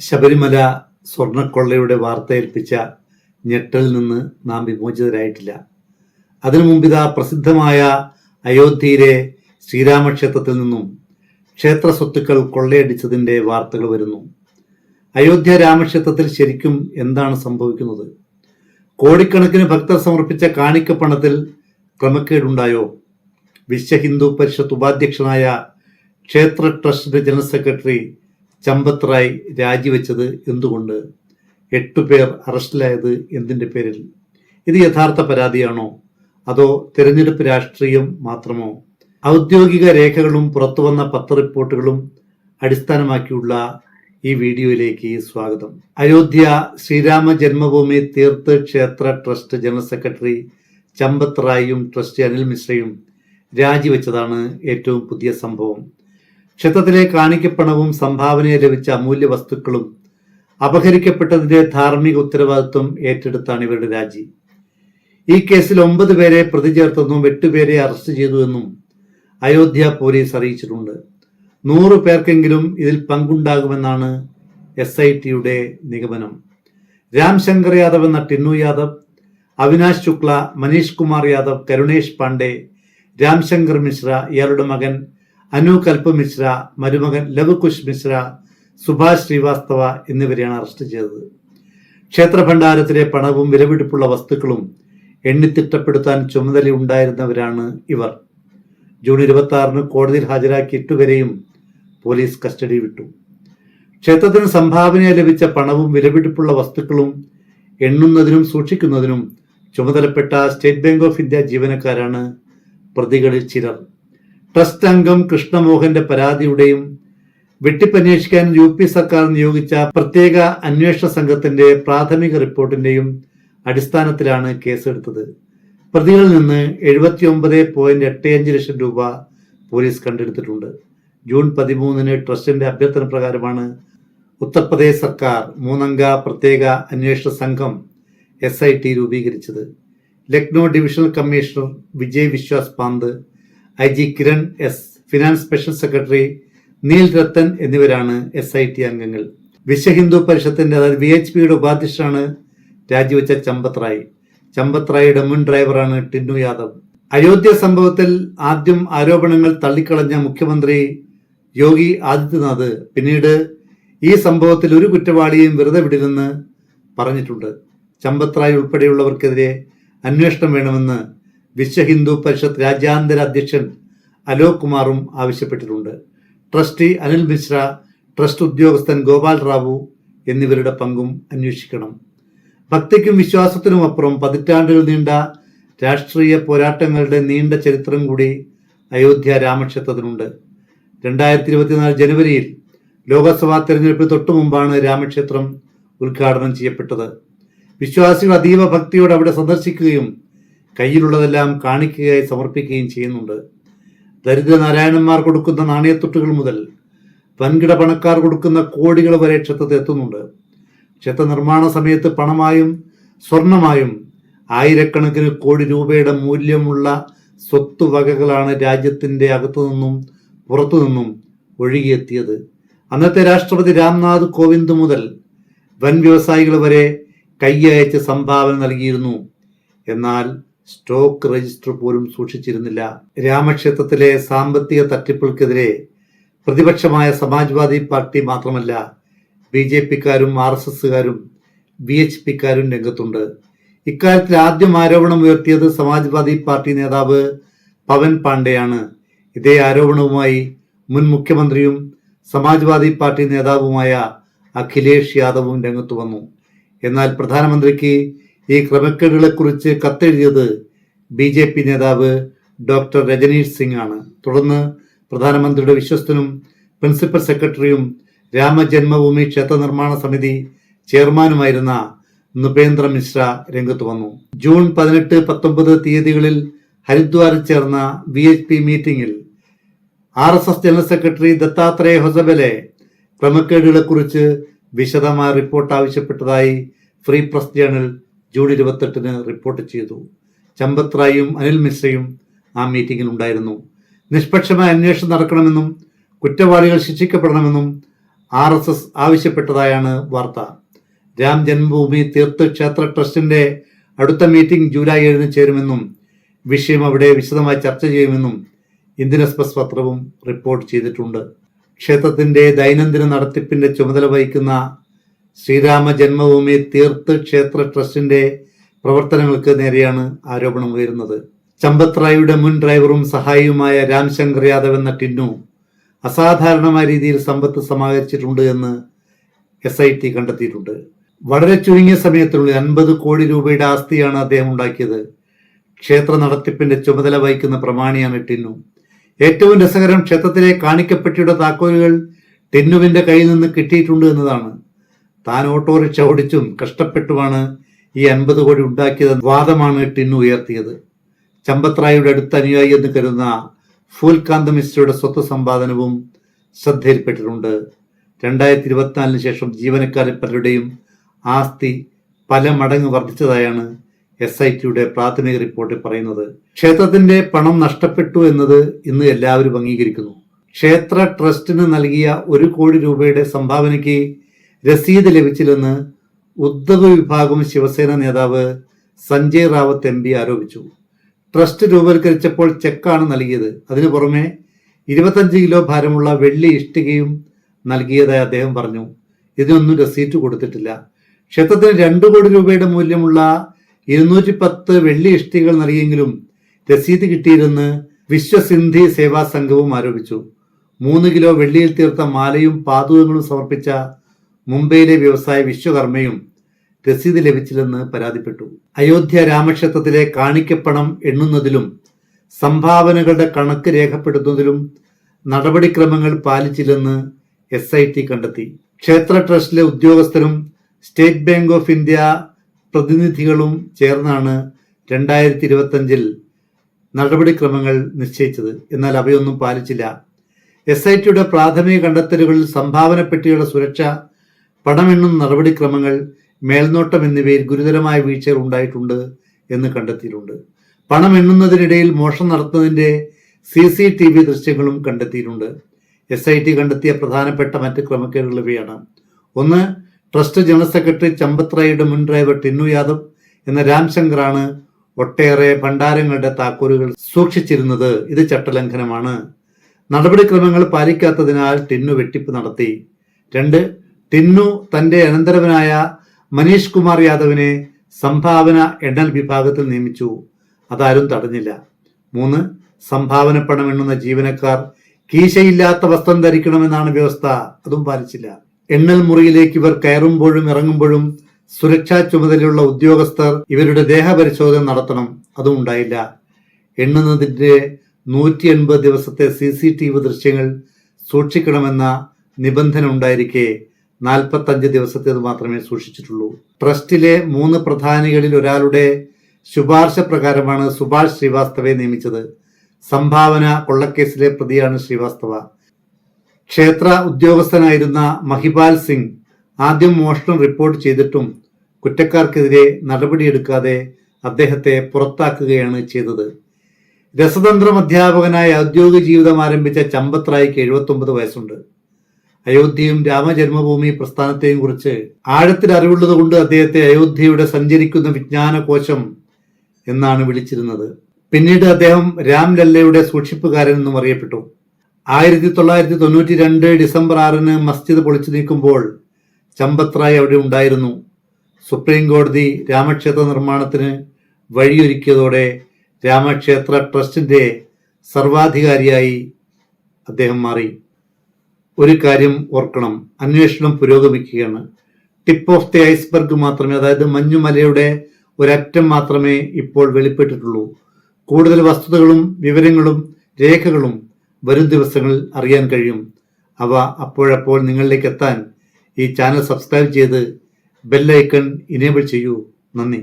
ശബരിമല സ്വർണ്ണക്കൊള്ളയുടെ വാർത്തയേൽപ്പിച്ച ഞെട്ടലിൽ നിന്ന് നാം വിമോചിതരായിട്ടില്ല. അതിനു മുമ്പിതാ പ്രസിദ്ധമായ അയോധ്യയിലെ ശ്രീരാമക്ഷേത്രത്തിൽ നിന്നും ക്ഷേത്ര സ്വത്തുക്കൾ കൊള്ളയടിച്ചതിൻ്റെ വാർത്തകൾ വരുന്നു. അയോധ്യ രാമക്ഷേത്രത്തിൽ ശരിക്കും എന്താണ് സംഭവിക്കുന്നത്? കോടിക്കണക്കിന് ഭക്തർ സമർപ്പിച്ച കാണിക്കപ്പണത്തിൽ ക്രമക്കേടുണ്ടായോ? വിശ്വ ഹിന്ദു പരിഷത്ത് ഉപാധ്യക്ഷനായ Kshetra trust general secretary Champat Rai രാജിവെച്ചത് എന്തുകൊണ്ട്? 8 പേർ അറസ്റ്റിലായത് എന്തിൻ്റെ പേരിൽ? ഇത് യഥാർത്ഥ പരാതിയാണോ അതോ തിരഞ്ഞെടുപ്പ് രാഷ്ട്രീയം മാത്രമോ? ഔദ്യോഗിക രേഖകളും പുറത്തുവന്ന പത്രറിപ്പോർട്ടുകളും അടിസ്ഥാനമാക്കിയുള്ള ഈ വീഡിയോയിലേക്ക് സ്വാഗതം. Ayodhya Sreerama Janmabhoomi Teerth Kshetra trust general secretary Champat റായും ട്രസ്റ്റി അനിൽ മിശ്രയും രാജിവെച്ചതാണ് ഏറ്റവും പുതിയ സംഭവം. ക്ഷേത്രത്തിലെ കാണിക്കപ്പണവും സംഭാവനയെ ലഭിച്ച അമൂല്യ വസ്തുക്കളും അപഹരിക്കപ്പെട്ടതിന്റെ ധാർമ്മിക ഉത്തരവാദിത്വം ഏറ്റെടുത്താണ് ഇവരുടെ രാജി. ഈ കേസിൽ 9 പേരെ പ്രതി ചേർത്തെന്നും 8 പേരെ അറസ്റ്റ് ചെയ്തുവെന്നും അയോധ്യ പോലീസ് അറിയിച്ചിട്ടുണ്ട്. 100 പേർക്കെങ്കിലും ഇതിൽ പങ്കുണ്ടാകുമെന്നാണ് SITയുടെ നിഗമനം. രാംശങ്കർ യാദവ് എന്ന ടിന്നു യാദവ്, അവിനാശ് ശുക്ല, മനീഷ് കുമാർ യാദവ്, കരുണേഷ് പാണ്ഡെ, രാംശങ്കർ മിശ്ര, ഇയാളുടെ മകൻ അനു കൽപ് മിശ്ര, മരുമകൻ ലവ് കുശ് മിശ്ര, സുഭാഷ് ശ്രീവാസ്തവ എന്നിവരെയാണ് അറസ്റ്റ് ചെയ്തത്. ക്ഷേത്ര ഭണ്ഡാരത്തിലെ പണവും വിലപിടിപ്പുള്ള വസ്തുക്കളും എണ്ണിത്തിട്ടപ്പെടുത്താൻ ചുമതലയുണ്ടായിരുന്നവരാണ് ഇവർ. ജൂൺ 26 കോടതിയിൽ ഹാജരാക്കി 8 പേരെയും പോലീസ് കസ്റ്റഡി വിട്ടു. ക്ഷേത്രത്തിന് സംഭാവനയായി ലഭിച്ച പണവും വിലപിടിപ്പുള്ള വസ്തുക്കളും എണ്ണുന്നതിനും സൂക്ഷിക്കുന്നതിനും ചുമതലപ്പെട്ട സ്റ്റേറ്റ് ബാങ്ക് ഓഫ് ഇന്ത്യ ജീവനക്കാരാണ് പ്രതികളിൽ ചിലർ. ട്രസ്റ്റ് അംഗം കൃഷ്ണമോഹന്റെ പരാതിയുടെയും വെട്ടിപ്പന്വേഷിക്കാൻ UP സർക്കാർ നിയോഗിച്ച പ്രത്യേക അന്വേഷണ സംഘത്തിന്റെ പ്രാഥമിക റിപ്പോർട്ടിന്റെയും അടിസ്ഥാനത്തിലാണ് കേസെടുത്തത്. പ്രതികളിൽ നിന്ന് 79.85 ലക്ഷം രൂപ പോലീസ് കണ്ടെടുത്തിട്ടുണ്ട്. ജൂൺ 13 ട്രസ്റ്റിന്റെ അഭ്യർത്ഥന പ്രകാരമാണ് ഉത്തർപ്രദേശ് സർക്കാർ 3-അംഗ പ്രത്യേക അന്വേഷണ സംഘം SIT രൂപീകരിച്ചത്. Lucknow divisional commissioner Vijay Vishwas Pant, IG Kiran S, finance special secretary Neel Rattan എന്നിവരാണ് SIT അംഗങ്ങൾ. വിശ്വ ഹിന്ദു പരിഷത്തിന്റെ അതായത് VHPയുടെ ഉപാധ്യക്ഷനാണ് രാജിവെച്ച ചമ്പത് റായ്. ചമ്പത് റായിയുടെ മുൻ ഡ്രൈവറാണ് ടിന്നു യാദവ്. അയോധ്യ സംഭവത്തിൽ ആദ്യം ആരോപണങ്ങൾ തള്ളിക്കളഞ്ഞ മുഖ്യമന്ത്രി യോഗി ആദിത്യനാഥ് പിന്നീട് ഈ സംഭവത്തിൽ ഒരു കുറ്റവാളിയെയും വെറുതെ വിടില്ലെന്ന് പറഞ്ഞിട്ടുണ്ട്. ചമ്പത് റായ് ഉൾപ്പെടെയുള്ളവർക്കെതിരെ അന്വേഷണം വേണമെന്ന് വിശ്വ ഹിന്ദു പരിഷത്ത് രാജ്യാന്തര അധ്യക്ഷൻ അലോക് കുമാറും ആവശ്യപ്പെട്ടിട്ടുണ്ട്. ട്രസ്റ്റി അനിൽ മിശ്ര, ട്രസ്റ്റ് ഉദ്യോഗസ്ഥൻ ഗോപാൽ റാവു എന്നിവരുടെ പങ്കും അന്വേഷിക്കണം. ഭക്തിക്കും വിശ്വാസത്തിനും അപ്പുറം പതിറ്റാണ്ടുകൾ നീണ്ട രാഷ്ട്രീയ പോരാട്ടങ്ങളുടെ നീണ്ട ചരിത്രം കൂടി അയോധ്യ രാമക്ഷേത്രത്തിനുണ്ട്. 2024 ജനുവരിയിൽ ലോക്സഭാ തെരഞ്ഞെടുപ്പിന് തൊട്ടു മുമ്പാണ് രാമക്ഷേത്രം ഉദ്ഘാടനം ചെയ്യപ്പെട്ടത്. വിശ്വാസികൾ അതീവ ഭക്തിയോടെ അവിടെ സന്ദർശിക്കുകയും കയ്യിലുള്ളതെല്ലാം കാണിക്കയായി സമർപ്പിക്കുകയും ചെയ്യുന്നുണ്ട്. ദരിദ്ര നാരായണന്മാർ കൊടുക്കുന്ന നാണയത്തുട്ടുകൾ മുതൽ വൻകിട പണക്കാർ കൊടുക്കുന്ന കോടികൾ വരെ ക്ഷേത്രത്തിൽ എത്തുന്നുണ്ട്. ക്ഷേത്ര നിർമ്മാണ സമയത്ത് പണമായും സ്വർണമായും ആയിരക്കണക്കിന് കോടി രൂപയുടെ മൂല്യമുള്ള സ്വത്തുവകകളാണ് രാജ്യത്തിന്റെ അകത്തുനിന്നും പുറത്തുനിന്നും ഒഴുകിയെത്തിയത്. അന്നത്തെ രാഷ്ട്രപതി രാംനാഥ് കോവിന്ദ് മുതൽ വൻ വ്യവസായികൾ വരെ കൈയയച്ച് സംഭാവന നൽകിയിരുന്നു. എന്നാൽ സ്റ്റോക്ക് രജിസ്റ്റർ പോലും സൂക്ഷിച്ചിരുന്നില്ല. രാമക്ഷേത്രത്തിലെ സാമ്പത്തിക തട്ടിപ്പുകൾക്കെതിരെ പ്രതിപക്ഷമായ സമാജ്വാദി പാർട്ടി മാത്രമല്ല, BJPക്കാരും RSSകാരും VHPക്കാരും രംഗത്തുണ്ട്. ഇക്കാര്യത്തിൽ ആദ്യം ആരോപണം ഉയർത്തിയത് സമാജ്വാദി പാർട്ടി നേതാവ് പവൻ പാണ്ഡെയാണ്. ഇതേ ആരോപണവുമായി മുൻ മുഖ്യമന്ത്രിയും സമാജ്വാദി പാർട്ടി നേതാവുമായ അഖിലേഷ് യാദവും രംഗത്തു വന്നു. എന്നാൽ പ്രധാനമന്ത്രിക്ക് ഈ ക്രമക്കേടുകളെക്കുറിച്ച് കത്തെഴുതിയത് BJP നേതാവ് ഡോക്ടർ രജനീഷ് സിംഗ് ആണ്. തുടർന്ന് പ്രധാനമന്ത്രിയുടെ വിശ്വസ്തനും പ്രിൻസിപ്പൽ സെക്രട്ടറിയും രാമജന്മഭൂമി ക്ഷേത്ര നിർമ്മാണ സമിതി ചെയർമാനുമായിരുന്ന നൃപേന്ദ്ര മിശ്ര രംഗത്ത് വന്നു. ജൂൺ 18, 19 തീയതികളിൽ ഹരിദ്വാറിൽ ചേർന്ന VHP മീറ്റിംഗിൽ RSS general secretary Dattatreya Hosabale ക്രമക്കേടുകളെക്കുറിച്ച് വിശദമായ റിപ്പോർട്ട് ആവശ്യപ്പെട്ടതായി Free Press Journal June 28 report ചെയ്തു. ചമ്പത് റായും അനിൽ മിശ്രയും ആ മീറ്റിംഗിൽ ഉണ്ടായിരുന്നു. നിഷ്പക്ഷമായ അന്വേഷണം നടക്കണമെന്നും കുറ്റവാളികൾ ശിക്ഷിക്കപ്പെടണമെന്നും RSS ആവശ്യപ്പെട്ടതായാണ് വാർത്ത. രാം ജന്മഭൂമി തീർത്ഥ ക്ഷേത്ര ട്രസ്റ്റിന്റെ അടുത്ത മീറ്റിംഗ് ജൂലൈ 7 ചേരുമെന്നും വിഷയം അവിടെ വിശദമായി ചർച്ച ചെയ്യുമെന്നും ഇന്ത്യൻ എക്സ്പ്രസ് പത്രവും റിപ്പോർട്ട് ചെയ്തിട്ടുണ്ട്. ക്ഷേത്രത്തിന്റെ ദൈനംദിന നടത്തിപ്പിന്റെ ചുമതല വഹിക്കുന്ന ശ്രീരാമ ജന്മഭൂമി തീർത്ഥ ക്ഷേത്ര ട്രസ്റ്റിന്റെ പ്രവർത്തനങ്ങൾക്ക് നേരെയാണ് ആരോപണം ഉയരുന്നത്. ചമ്പത് റായിയുടെ മുൻ ഡ്രൈവറും സഹായിയുമായ രാംശങ്കർ യാദവ് എന്ന ടിന്നു അസാധാരണമായ രീതിയിൽ സമ്പത്ത് സമാഹരിച്ചിട്ടുണ്ട് എന്ന് SIT കണ്ടെത്തിയിട്ടുണ്ട്. വളരെ ചുരുങ്ങിയ സമയത്തിനുള്ളിൽ 50 കോടി രൂപയുടെ ആസ്തിയാണ് അദ്ദേഹം ഉണ്ടാക്കിയത്. ക്ഷേത്ര നടത്തിപ്പിന്റെ ചുമതല വഹിക്കുന്ന പ്രമാണിയാണ് ടിന്നു. ഏറ്റവും രസകരം, ക്ഷേത്രത്തിലെ കാണിക്കപ്പെട്ടിയുടെ താക്കോലുകൾ ടിന്നുവിന്റെ കയ്യിൽ നിന്ന് കിട്ടിയിട്ടുണ്ട് എന്നതാണ്. താൻ ഓട്ടോറിക്ഷ ഓടിച്ചും കഷ്ടപ്പെട്ടുമാണ് ഈ 50 കോടി ഉണ്ടാക്കിയതെന്ന വാദമാണ് ടിന്നു ഉയർത്തിയത്. ചമ്പത് റായിയുടെ അടുത്ത അനുയായി എന്ന് കരുതുന്ന ഫൂൽകാന്ത മിശ്രയുടെ സ്വത്ത് സമ്പാദനവും ശ്രദ്ധയിൽപ്പെട്ടിട്ടുണ്ട്. 2024 ശേഷം ജീവനക്കാരിൽ പലരുടെയും ആസ്തി പല മടങ്ങ് വർദ്ധിച്ചതായാണ് SITയുടെ പ്രാഥമിക റിപ്പോർട്ടിൽ പറയുന്നത്. ക്ഷേത്രത്തിന്റെ പണം നഷ്ടപ്പെട്ടു എന്നത് ഇന്ന് എല്ലാവരും അംഗീകരിക്കുന്നു. ക്ഷേത്ര ട്രസ്റ്റിന് നൽകിയ 1 കോടി രൂപയുടെ സംഭാവനയ്ക്ക് രസീത് ലഭിച്ചില്ലെന്ന് ഉദ്ധവ് വിഭാഗം ശിവസേന നേതാവ് സഞ്ജയ് റാവത്ത് MP ആരോപിച്ചു. ട്രസ്റ്റ് രൂപവൽക്കരിച്ചപ്പോൾ ചെക്കാണ് നൽകിയത്. അതിനു പുറമെ 25 കിലോ ഭാരമുള്ള വെള്ളി ഇഷ്ടികയും നൽകിയതായി അദ്ദേഹം പറഞ്ഞു. ഇതിനൊന്നും രസീറ്റ് കൊടുത്തിട്ടില്ല. ക്ഷേത്രത്തിന് 2 കോടി രൂപയുടെ മൂല്യമുള്ള 210 വെള്ളി ഇഷ്ടികകൾ നൽകിയെങ്കിലും രസീത് കിട്ടിയിരുന്ന് വിശ്വസിന്ധി സേവാ സംഘവും ആരോപിച്ചു. 3 കിലോ വെള്ളിയിൽ തീർത്ത മാലയും പാദുകങ്ങളും സമർപ്പിച്ച മുംബൈയിലെ വ്യവസായി വിശ്വകർമ്മയും രസീത് ലഭിച്ചില്ലെന്ന് പരാതിപ്പെട്ടു. അയോധ്യ രാമക്ഷേത്രത്തിലെ കാണിക്കപ്പണം എണ്ണുന്നതിലും സംഭാവനകളുടെ കണക്ക് രേഖപ്പെടുത്തുന്നതിലും നടപടിക്രമങ്ങൾ പാലിച്ചില്ലെന്ന് SIT കണ്ടെത്തി. ക്ഷേത്ര ട്രസ്റ്റിലെ ഉദ്യോഗസ്ഥരും സ്റ്റേറ്റ് ബാങ്ക് ഓഫ് ഇന്ത്യ പ്രതിനിധികളും ചേർന്നാണ് 2025 നടപടിക്രമങ്ങൾ നിശ്ചയിച്ചത്. എന്നാൽ അവയൊന്നും പാലിച്ചില്ല. SITയുടെ പ്രാഥമിക കണ്ടെത്തലുകളിൽ സംഭാവന പെട്ടികളുടെ സുരക്ഷ, പണമെണ്ണുന്ന നടപടിക്രമങ്ങൾ, മേൽനോട്ടം എന്നിവയിൽ ഗുരുതരമായ വീഴ്ചകൾ ഉണ്ടായിട്ടുണ്ട് എന്ന് കണ്ടെത്തിയിട്ടുണ്ട്. പണം എണ്ണുന്നതിനിടയിൽ മോഷണം നടത്തുന്നതിന്റെ CCTV ദൃശ്യങ്ങളും കണ്ടെത്തിയിട്ടുണ്ട്. SIT കണ്ടെത്തിയ പ്രധാനപ്പെട്ട മറ്റ് ക്രമക്കേടുകൾ ഇവയാണ്. 1. ട്രസ്റ്റ് ജനറൽ സെക്രട്ടറി ചമ്പത് റായിയുടെ മുൻ ഡ്രൈവർ ടിന്നു യാദവ് എന്ന രാംശങ്കറാണ് ഒട്ടേറെ ഭണ്ഡാരങ്ങളുടെ താക്കോലുകൾ സൂക്ഷിച്ചിരുന്നത്. ഇത് ചട്ടലംഘനമാണ്. നടപടിക്രമങ്ങൾ പാലിക്കാത്തതിനാൽ ടിന്നു വെട്ടിപ്പ് നടത്തി. 2. ടിന്നു തന്റെ അനന്തരവനായ മനീഷ് കുമാർ യാദവിനെ സംഭാവന എണ്ണൽ വിഭാഗത്തിൽ നിയമിച്ചു. അതാരും തടഞ്ഞില്ല. 3. സംഭാവന പണം എണ്ണുന്ന ജീവനക്കാർ കീശയില്ലാത്ത വസ്ത്രം ധരിക്കണമെന്നാണ് വ്യവസ്ഥ. അതും പാലിച്ചില്ല. എണ്ണൽ മുറിയിലേക്ക് ഇവർ കയറുമ്പോഴും ഇറങ്ങുമ്പോഴും സുരക്ഷാ ചുമതലയുള്ള ഉദ്യോഗസ്ഥർ ഇവരുടെ ദേഹപരിശോധന നടത്തണം. അതും ഉണ്ടായില്ല. എണ്ണുന്നതിന്റെ 180 ദിവസത്തെ CCTV ദൃശ്യങ്ങൾ സൂക്ഷിക്കണമെന്ന നിബന്ധന ഉണ്ടായിരിക്കെ 45 ദിവസത്തേത് മാത്രമേ സൂക്ഷിച്ചിട്ടുള്ളൂ. ട്രസ്റ്റിലെ 3 പ്രധാനികളിൽ ഒരാളുടെ ശുപാർശ പ്രകാരമാണ് സുഭാഷ് ശ്രീവാസ്തവയെ നിയമിച്ചത്. സംഭാവന കൊള്ളക്കേസിലെ പ്രതിയാണ് ശ്രീവാസ്തവ. ക്ഷേത്ര ഉദ്യോഗസ്ഥനായിരുന്ന മഹിപാൽ സിംഗ് ആദ്യം മോഷണം റിപ്പോർട്ട് ചെയ്തിട്ടും കുറ്റക്കാർക്കെതിരെ നടപടിയെടുക്കാതെ അദ്ദേഹത്തെ പുറത്താക്കുകയാണ് ചെയ്തത്. രസതന്ത്രം അധ്യാപകനായ ഔദ്യോഗിക ജീവിതം ആരംഭിച്ച ചമ്പത് റായിക്ക് 79 വയസ്സുണ്ട്. അയോധ്യയും രാമജന്മഭൂമി പ്രസ്ഥാനത്തെയും കുറിച്ച് ആഴത്തിൽ അറിവുള്ളത് കൊണ്ട് അദ്ദേഹത്തെ അയോധ്യയുടെ സഞ്ചരിക്കുന്ന വിജ്ഞാനകോശം എന്നാണ് വിളിച്ചിരുന്നത്. പിന്നീട് അദ്ദേഹം രാംലല്ലയുടെ സൂക്ഷിപ്പുകാരൻ എന്നും അറിയപ്പെട്ടു. 1992 ഡിസംബർ 6 മസ്ജിദ് പൊളിച്ചു നീക്കുമ്പോൾ ചമ്പത് റായ് അവിടെ ഉണ്ടായിരുന്നു. സുപ്രീം കോടതി രാമക്ഷേത്ര നിർമ്മാണത്തിന് വഴിയൊരുക്കിയതോടെ രാമക്ഷേത്ര ട്രസ്റ്റിന്റെ സർവാധികാരിയായി അദ്ദേഹം മാറി. ഒരു കാര്യം ഓർക്കണം, അന്വേഷണം പുരോഗമിക്കുകയാണ്. ടിപ്പ് ഓഫ് ദി ഐസ്ബർഗ് മാത്രമേ, അതായത് മഞ്ഞുമലയുടെ ഒരറ്റം മാത്രമേ ഇപ്പോൾ വെളിപ്പെട്ടിട്ടുള്ളൂ. കൂടുതൽ വസ്തുതകളും വിവരങ്ങളും രേഖകളും വരും ദിവസങ്ങളിൽ അറിയാൻ കഴിയും. അവ അപ്പോഴപ്പോൾ നിങ്ങളിലേക്ക് എത്താൻ ഈ ചാനൽ സബ്സ്ക്രൈബ് ചെയ്ത് ബെൽ ഐക്കൺ ഇനേബിൾ ചെയ്യൂ. നന്ദി.